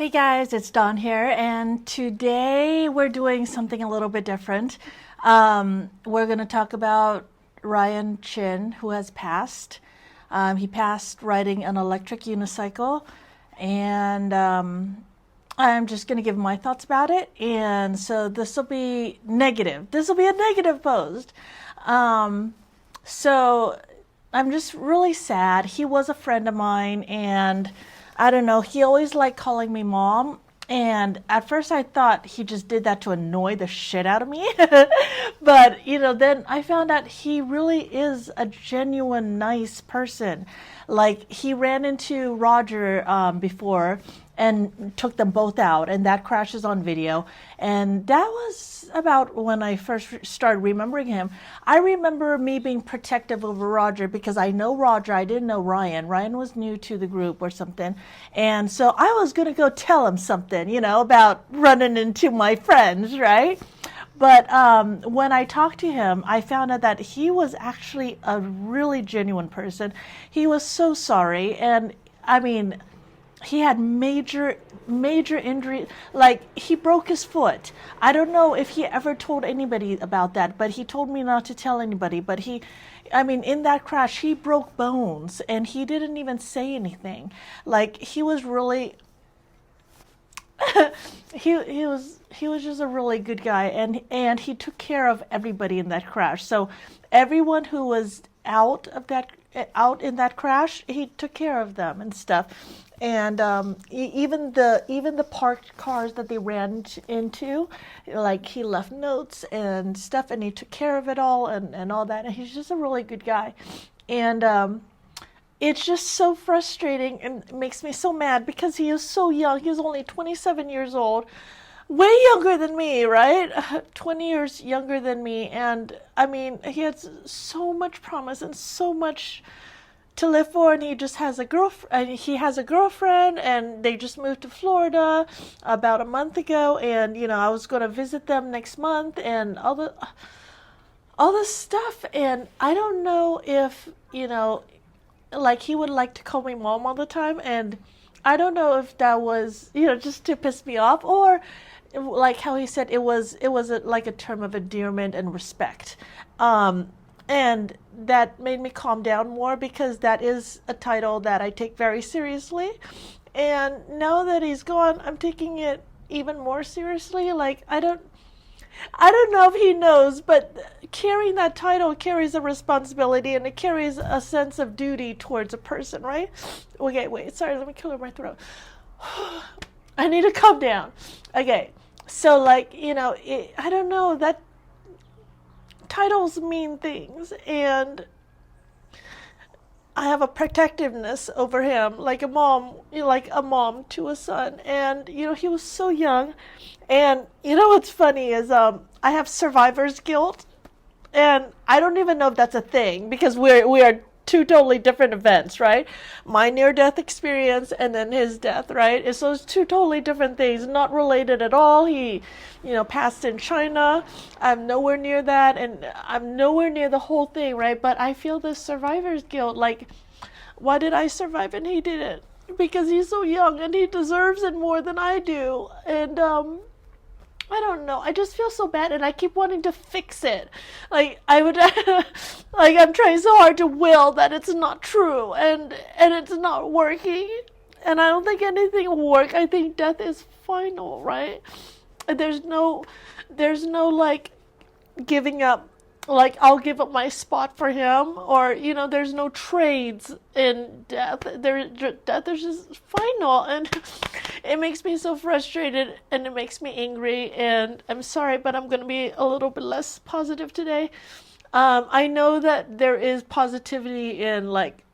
Hey guys, it's Dawn here, and today we're doing something a little bit different. We're going to talk about Ryan Chin, who has passed. He passed riding an electric unicycle, and I'm just going to give my thoughts about it. And so this will be negative. This will be a negative post. So I'm just really sad. He was a friend of mine, and I don't know, he always liked calling me mom. And at first I thought he just did that to annoy the shit out of me. But, then I found out he really is a genuine nice person. Like, he ran into Roger before and took them both out, and that crashes on video. And that was about when I first started remembering him. I remember me being protective over Roger because I know Roger, I didn't know Ryan. Ryan was new to the group or something. And so I was going to go tell him something, about running into my friends, right? But when I talked to him, I found out that he was actually a really genuine person. He was so sorry. And I mean, he had major injury. Like, he broke his foot. I don't know if he ever told anybody about that, but he told me not to tell anybody. But in that crash, he broke bones, and he didn't even say anything. Like, he was really, he was just a really good guy, and he took care of everybody in that crash. So everyone who was out in that crash, he took care of them and stuff. And even the parked cars that they ran into, like, he left notes and stuff, and he took care of it all and all that. And he's just a really good guy. And it's just so frustrating, and it makes me so mad because he is so young. He was only 27 years old, way younger than me, right? 20 years younger than me. And I mean, he had so much promise and so much to live for, and he just has a girlfriend, and they just moved to Florida about a month ago. And I was going to visit them next month, and all this stuff. And I don't know if like, he would like to call me mom all the time, and I don't know if that was just to piss me off, or like how he said it was like a term of endearment and respect. And that made me calm down more, because that is a title that I take very seriously. And now that he's gone, I'm taking it even more seriously. Like, I don't know if he knows, but carrying that title carries a responsibility, and it carries a sense of duty towards a person, right? Okay, wait, sorry, let me clear my throat. I need to calm down. Okay, so, like, I don't know, that titles mean things, and I have a protectiveness over him, like a mom to a son. And he was so young. And what's funny is I have survivor's guilt, and I don't even know if that's a thing, because we are two totally different events, right? My near-death experience and then his death, right? So it's two totally different things, not related at all. He, passed in China. I'm nowhere near that, and I'm nowhere near the whole thing, right? But I feel this survivor's guilt. Like, why did I survive and he didn't? Because he's so young, and he deserves it more than I do. And I don't know. I just feel so bad, and I keep wanting to fix it. Like, I would, like, I'm trying so hard to will that it's not true, and it's not working. And I don't think anything will work. I think death is final, right? And there's no like giving up. Like, I'll give up my spot for him, or there's no trades in death. Death is just final, and it makes me so frustrated, and it makes me angry. And I'm sorry, but I'm gonna be a little bit less positive today. I know that there is positivity in, like,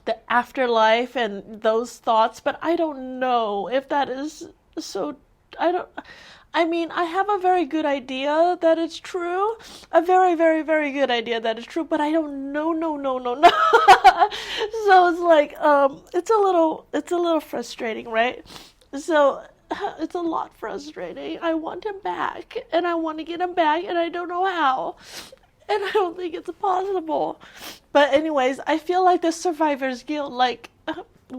the afterlife and those thoughts, but I don't know if that is so. I have a very good idea that it's true. A very, very, very good idea that it's true, but I don't know. No. So it's like, it's a little frustrating, right? So it's a lot frustrating. I want him back, and I want to get him back, and I don't know how. And I don't think it's possible. But anyways, I feel like the survivor's guilt, like,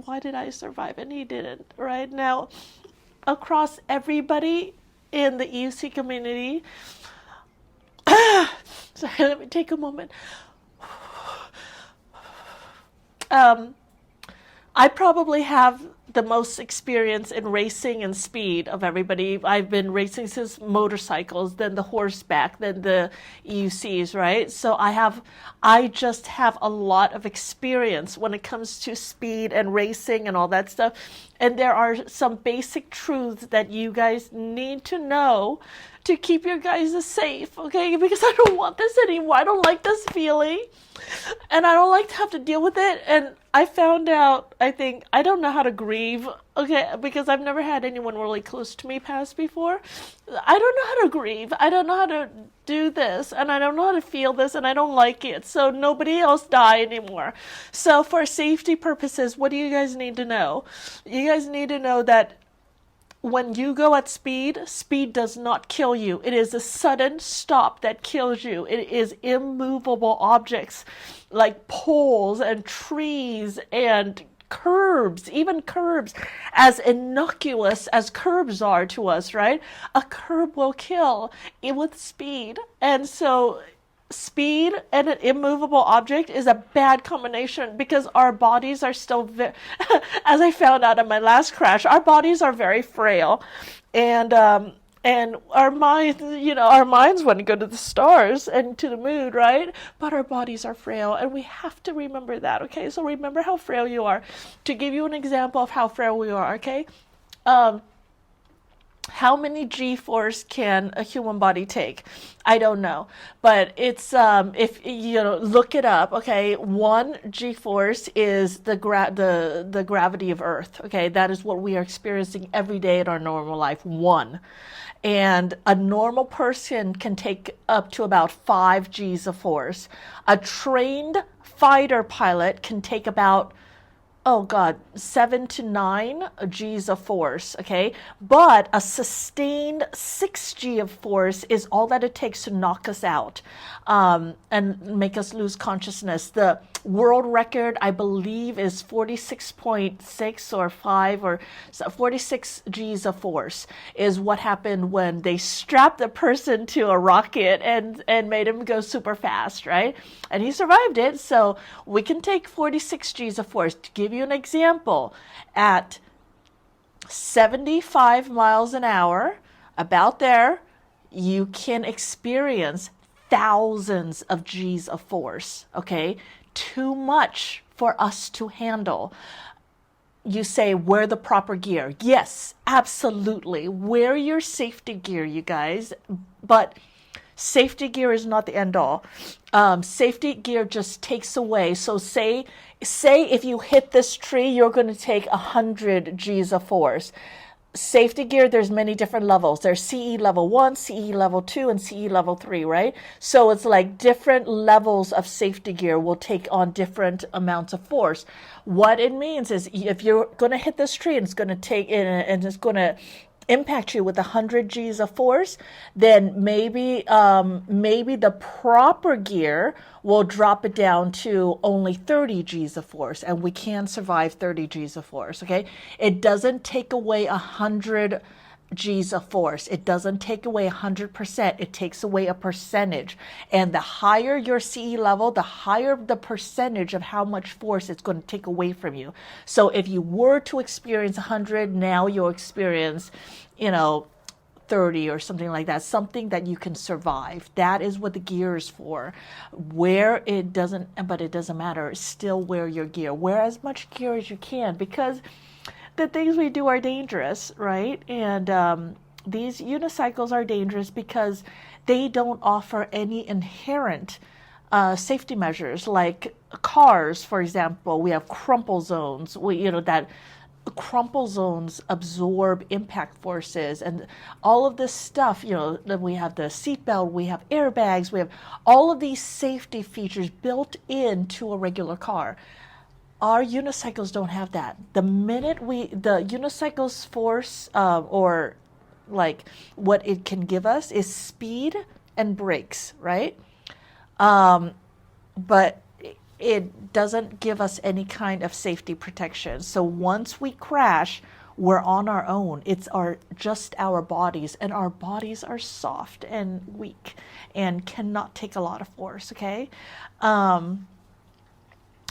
why did I survive and he didn't, right? Now, across everybody in the EUC community, sorry, let me take a moment. I probably have the most experience in racing and speed of everybody. I've been racing since motorcycles, then the horseback, then the EUCs, right? So I just have a lot of experience when it comes to speed and racing and all that stuff. And there are some basic truths that you guys need to know to keep your guys safe, okay? Because I don't want this anymore. I don't like this feeling. And I don't like to have to deal with it. And I found out, I think, I don't know how to grieve, okay? Because I've never had anyone really close to me pass before. I don't know how to grieve. I don't know how to do this. And I don't know how to feel this. And I don't like it. So nobody else die anymore. So for safety purposes, what do you guys need to know? You guys need to know that when you go at speed, speed does not kill you. It is a sudden stop that kills you. It is immovable objects like poles and trees and curbs, even curbs, as innocuous as curbs are to us, right? A curb will kill it with speed. And so speed and an immovable object is a bad combination because our bodies are still, as I found out in my last crash, our bodies are very frail, and our minds, our minds want to go to the stars and to the moon, right? But our bodies are frail, and we have to remember that. Okay, so remember how frail you are. To give you an example of how frail we are, okay. How many G-force can a human body take? I don't know, but it's if look it up. Okay, 1 G-force is the gravity of Earth. Okay, that is what we are experiencing every day in our normal life. 1, and a normal person can take up to about 5 G's of force. A trained fighter pilot can take about 7 to 9 G's of force, okay? But a sustained 6 G of force is all that it takes to knock us out and make us lose consciousness. The world record, I believe, is 46.6 or 5 or 46 G's of force is what happened when they strapped a person to a rocket and made him go super fast, right? And he survived it, so we can take 46 G's of force. To give you an example, at 75 miles an hour, about there, you can experience thousands of G's of force, okay? Too much for us to handle. You say, wear the proper gear. Yes, absolutely. Wear your safety gear, you guys. But safety gear is not the end all. Safety gear just takes away. So say if you hit this tree, you're going to take 100 G's of force. Safety gear, there's many different levels. There's CE level 1, CE level 2, and CE level 3, right? So it's like different levels of safety gear will take on different amounts of force. What it means is if you're going to hit this tree and it's going to take in and it's going to impact you with 100 G's of force, then maybe the proper gear will drop it down to only 30 G's of force, and we can survive 30 G's of force, okay? It doesn't take away 100 G's of force. It doesn't take away 100%. It takes away a percentage. And the higher your CE level, the higher the percentage of how much force it's going to take away from you. So if you were to experience 100, now you'll experience, 30 or something like that, something that you can survive. That is what the gear is for. But it doesn't matter. Still wear your gear. Wear as much gear as you can, because the things we do are dangerous, right? And these unicycles are dangerous because they don't offer any inherent safety measures. Like cars, for example, we have crumple zones. That crumple zones absorb impact forces and all of this stuff. We have the seatbelt, we have airbags, we have all of these safety features built into a regular car. Our unicycles don't have that. The minute the unicycle's force, or like what it can give us, is speed and brakes, right? But it doesn't give us any kind of safety protection. So once we crash, we're on our own. It's just our bodies, and our bodies are soft and weak and cannot take a lot of force, okay?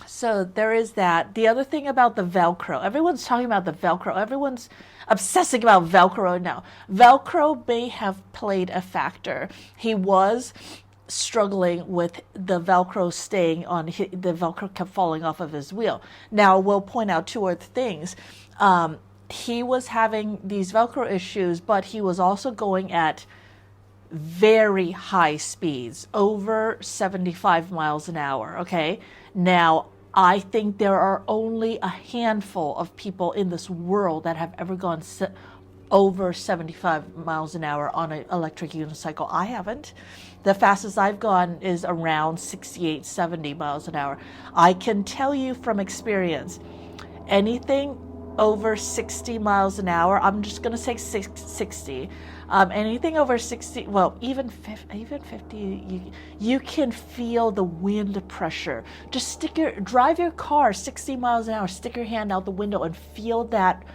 So there is that. The other thing about the Velcro, everyone's talking about the Velcro. Everyone's obsessing about Velcro now. Velcro may have played a factor. He was struggling with the Velcro staying on, the Velcro kept falling off of his wheel. Now, we'll point out two other things. He was having these Velcro issues, but he was also going at very high speeds, over 75 miles an hour, okay? Now, I think there are only a handful of people in this world that have ever gone over 75 miles an hour on an electric unicycle. I haven't. The fastest I've gone is around 68, 70 miles an hour. I can tell you from experience, anything over 60 miles an hour, I'm just going to say 60. Anything over 60, well, even 50, you can feel the wind pressure. Just drive your car 60 miles an hour, stick your hand out the window and feel that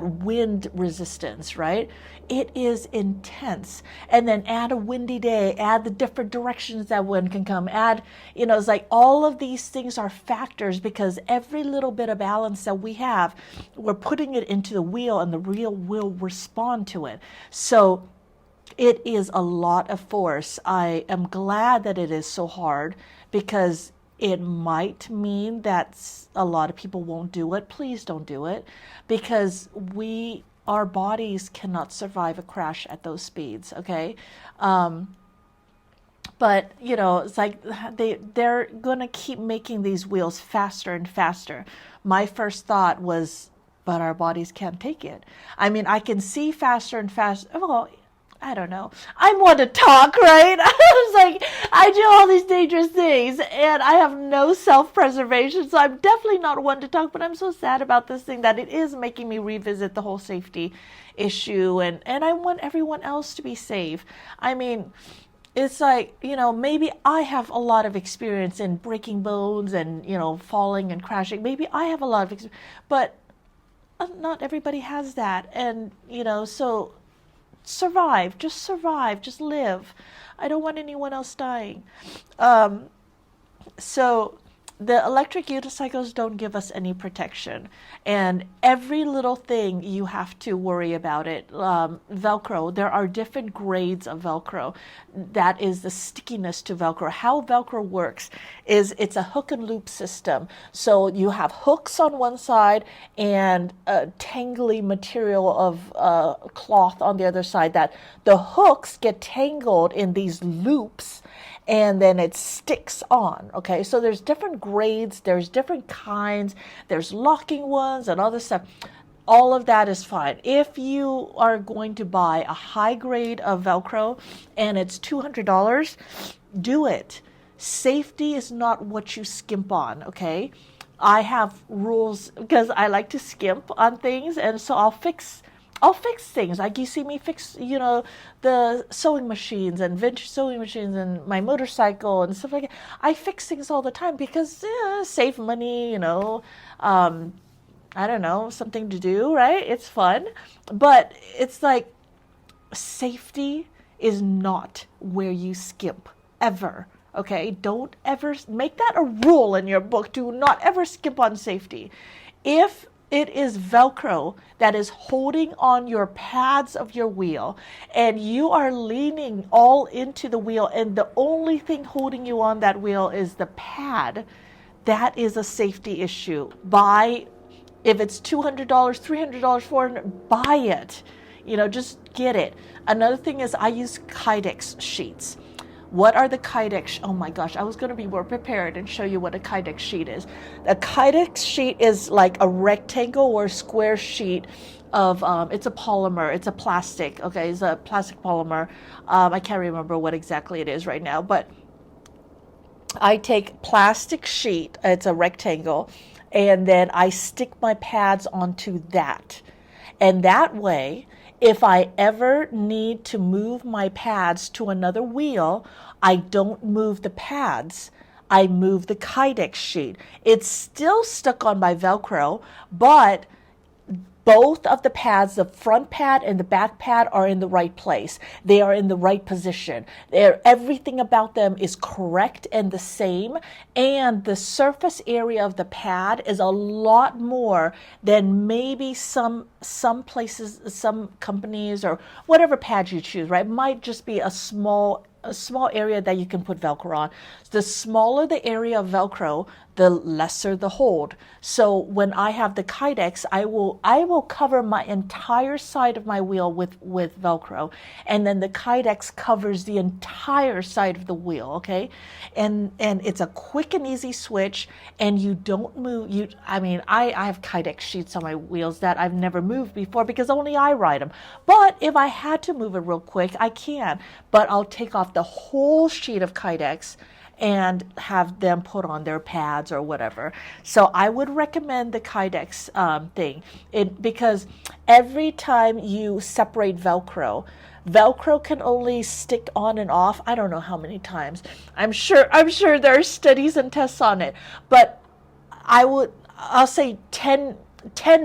wind resistance, right? It is intense. And then add a windy day, add the different directions that wind can come, it's like all of these things are factors, because every little bit of balance that we have, we're putting it into the wheel, and the wheel will respond to it. So it is a lot of force. I am glad that it is so hard, because it might mean that a lot of people won't do it. Please don't do it, because our bodies cannot survive a crash at those speeds, okay? But, it's like they're going to keep making these wheels faster and faster. My first thought was, but our bodies can't take it. I mean, I can see faster and faster. Well, I don't know. I'm one to talk, right? I was like, I do all these dangerous things, and I have no self-preservation, so I'm definitely not one to talk, but I'm so sad about this thing that it is making me revisit the whole safety issue, and I want everyone else to be safe. I mean, it's like, maybe I have a lot of experience in breaking bones and, falling and crashing. Maybe I have a lot of experience, but not everybody has that, and, so survive, just live. I don't want anyone else dying. So the electric unicycles don't give us any protection, and every little thing you have to worry about it. Velcro, there are different grades of Velcro. That is the stickiness to Velcro. How Velcro works is it's a hook and loop system. So you have hooks on one side and a tangly material of cloth on the other side, that the hooks get tangled in these loops, and then it sticks on, okay? So there's different grades, there's different kinds, there's locking ones and all this stuff. All of that is fine. If you are going to buy a high grade of Velcro and it's $200, do it. Safety is not what you skimp on, okay? I have rules because I like to skimp on things, and so I'll fix things. Like you see me fix, the sewing machines and vintage sewing machines and my motorcycle and stuff like that. I fix things all the time because save money, I don't know, something to do, right? It's fun. But it's like safety is not where you skimp, ever. Okay? Don't ever make that a rule in your book. Do not ever skimp on safety. If it is Velcro that is holding on your pads of your wheel, and you are leaning all into the wheel, and the only thing holding you on that wheel is the pad, that is a safety issue. If it's $200, $300, $400, buy it. Just get it. Another thing is I use Kydex sheets. What are the Kydex? Oh my gosh, I was going to be more prepared and show you what a Kydex sheet is. A Kydex sheet is like a rectangle or square sheet of, it's a polymer, it's a plastic, okay, it's a plastic polymer. I can't remember what exactly it is right now, but I take plastic sheet, it's a rectangle, and then I stick my pads onto that. And that way, if I ever need to move my pads to another wheel, I don't move the pads. I move the Kydex sheet. It's still stuck on my Velcro, but both of the pads, the front pad and the back pad, are in the right place. They are in the right position. Everything about them is correct and the same. And the surface area of the pad is a lot more than maybe some places, some companies, or whatever pad you choose, right? It might just be a small area that you can put Velcro on. The smaller the area of Velcro, the lesser the hold. So when I have the Kydex, I will cover my entire side of my wheel with Velcro, and then the Kydex covers the entire side of the wheel. Okay, and it's a quick and easy switch, and you don't move. I have Kydex sheets on my wheels that I've never moved before because only I ride them. But if I had to move it real quick, I can. But I'll take off the whole sheet of Kydex and have them put on their pads or whatever. So I would recommend the Kydex thing, because every time you separate Velcro can only stick on and off. I don't know how many times. I'm sure there are studies and tests on it, but I'll say 10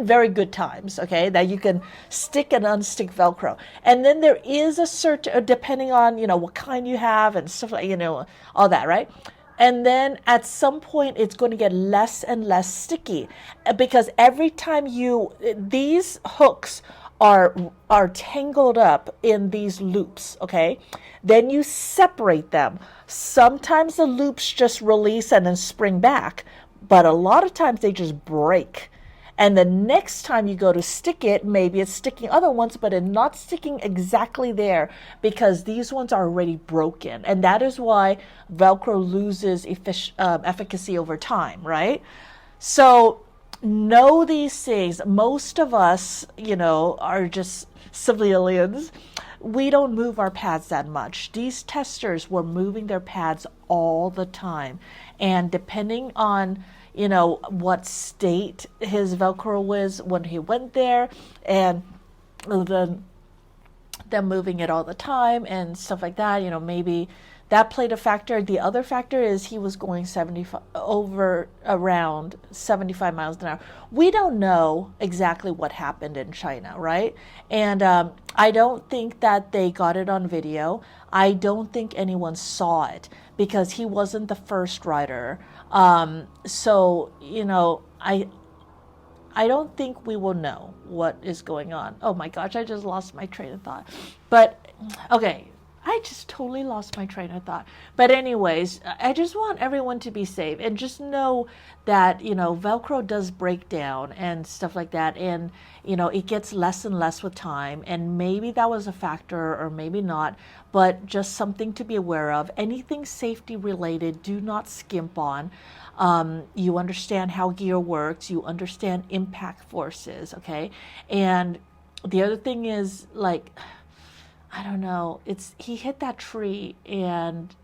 very good times, okay, that you can stick and unstick Velcro. And then there is a certain, depending on, what kind you have and stuff like, all that, right? And then at some point it's going to get less and less sticky, because every time these hooks are tangled up in these loops, okay? Then you separate them. Sometimes the loops just release and then spring back, but a lot of times they just break. And the next time you go to stick it, maybe it's sticking other ones, but it's not sticking exactly there because these ones are already broken. And that is why Velcro loses efficacy over time, right? So know these things. Most of us, are just civilians. We don't move our pads that much. These testers were moving their pads all the time. And depending on what state his Velcro was when he went there, and then them moving it all the time and stuff like that, maybe that played a factor. The other factor is he was going around 75 miles an hour. We don't know exactly what happened in China, right? And I don't think that they got it on video. I don't think anyone saw it because he wasn't the first rider. So, I don't think we will know what is going on. Oh my gosh, I just lost my train of thought. But, okay, I just totally lost my train of thought. But anyways, I just want everyone to be safe and just know that, Velcro does break down and stuff like that. And, it gets less and less with time. And maybe that was a factor or maybe not, but just something to be aware of. Anything safety related, do not skimp on. You understand how gear works. You understand impact forces, okay? And the other thing is, I don't know, he hit that tree, and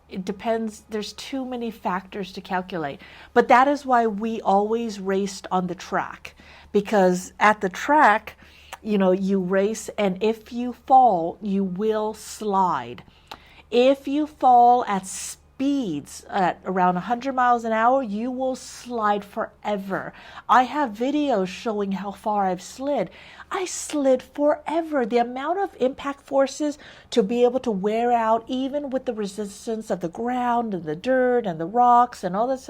it depends. There's too many factors to calculate. But that is why we always raced on the track, because at the track, you race, and if you fall, you will slide. If you fall at speeds at around 100 miles an hour, you will slide forever. I have videos showing how far I've slid. I slid forever. The amount of impact forces to be able to wear out, even with the resistance of the ground and the dirt and the rocks and all this,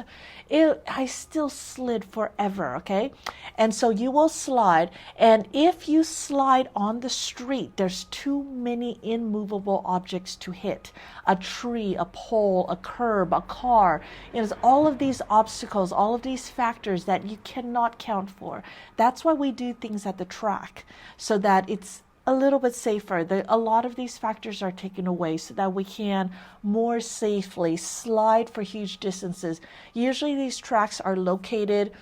I still slid forever, okay? And so you will slide. And if you slide on the street, there's too many immovable objects to hit. A tree, a pole, a curb, a car. It's all of these obstacles, all of these factors that you cannot count for. That's why we do things at the track, so that it's a little bit safer. A lot of these factors are taken away so that we can more safely slide for huge distances. Usually these tracks are located,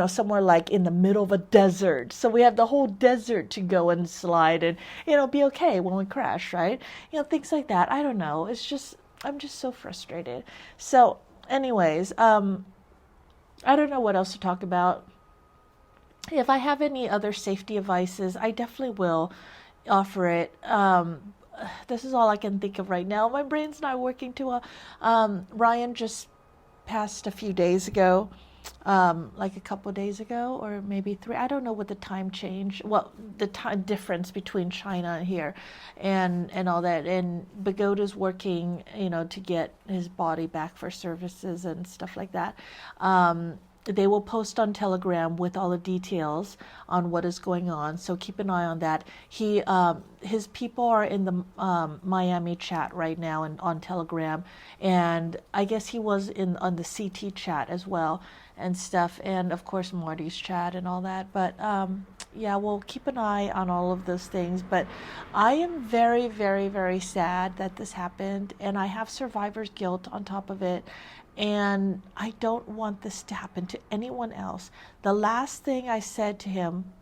somewhere like in the middle of a desert. So we have the whole desert to go and slide and, be okay when we crash, right? Things like that. I don't know. I'm just so frustrated. So anyways, I don't know what else to talk about. If I have any other safety advices, I definitely will offer it. this is all I can think of right now. My brain's not working too well. Ryan just passed a few days ago, like a couple of days ago, or maybe 3. I don't know what the time change, well, the time difference between China and here, and all that. And Bagoda's working, to get his body back for services and stuff like that. They will post on Telegram with all the details on what is going on. So keep an eye on that. His people are in the Miami chat right now and on Telegram, and I guess he was on the CT chat as well and stuff, and of course Marty's chat and all that. But yeah, we'll keep an eye on all of those things. But I am very, very, very sad that this happened, and I have survivor's guilt on top of it. And I don't want this to happen to anyone else. The last thing I said to him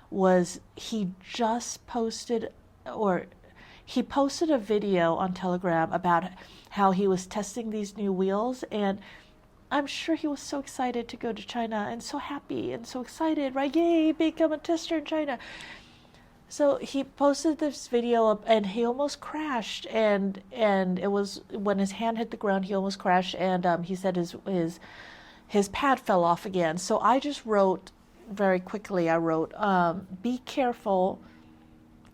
was he posted a video on Telegram about how he was testing these new wheels, and I'm sure he was so excited to go to China and so happy and so excited, right? Yay, become a tester in China. So he posted this video up, and he almost crashed, and it was when his hand hit the ground, he almost crashed, and he said his pad fell off again. So I just wrote very quickly. I wrote, "Be careful.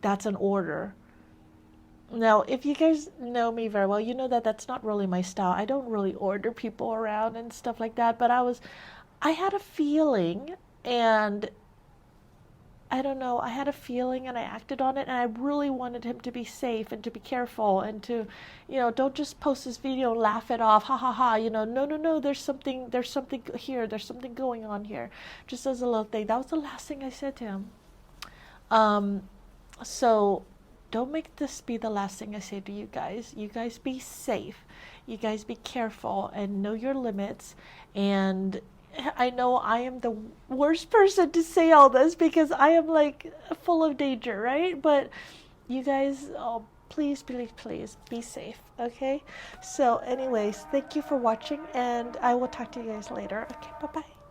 That's an order." Now, if you guys know me very well, you know that that's not really my style. I don't really order people around and stuff like that. But I had a feeling, and I don't know, I had a feeling and I acted on it, and I really wanted him to be safe and to be careful and to, don't just post this video and laugh it off, ha ha ha, no, there's something here, there's something going on here, just as a little thing. That was the last thing I said to him. So don't make this be the last thing I say to you guys. You guys be safe, you guys be careful and know your limits. And I know I am the worst person to say all this because I am like full of danger, right? But you guys, please be safe, okay? So anyways, thank you for watching, and I will talk to you guys later. Okay, bye-bye.